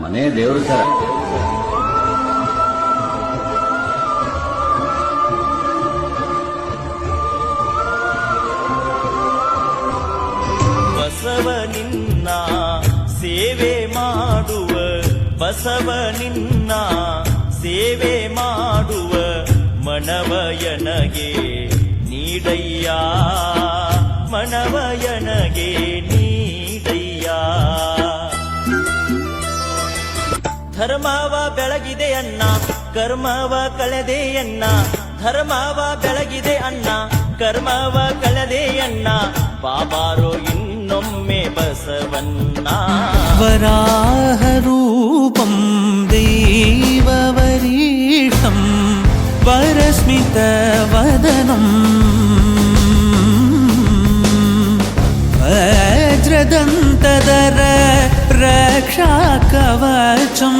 ಮನೆ ದೇವ್ರ ಸರ. ಬಸವ ನಿನ್ನ ಸೇವೆ ಮಾಡುವ, ಬಸವ ನಿನ್ನ ಸೇವೆ ಮಾಡುವ ಮನವಯನಗೆ ನೀಡಯ್ಯ, ಮನವಯನಗೆ ನೀಡಯ್ಯ. ಧರ್ಮವ ಬೆಳಗಿದೆ ಅಣ್ಣ, ಕರ್ಮವ ಕಳೆದೆ ಅಣ್ಣ. ಧರ್ಮವ ಬೆಳಗಿದೆ ಅಣ್ಣ, ಕರ್ಮವ ಕಳೆದೆ ಅಣ್ಣ. ಬಾಬಾರೋ ಇನ್ನೊಮ್ಮೆ ಬಸವಣ್ಣ. ವರಾಹ ರೂಪಂ ದೈವವರೀಶಂ ವರಸ್ಮಿತ ವದನಂ ವಜ್ರದಂತದರ ರಕ್ಷಾ ಕವಚಂ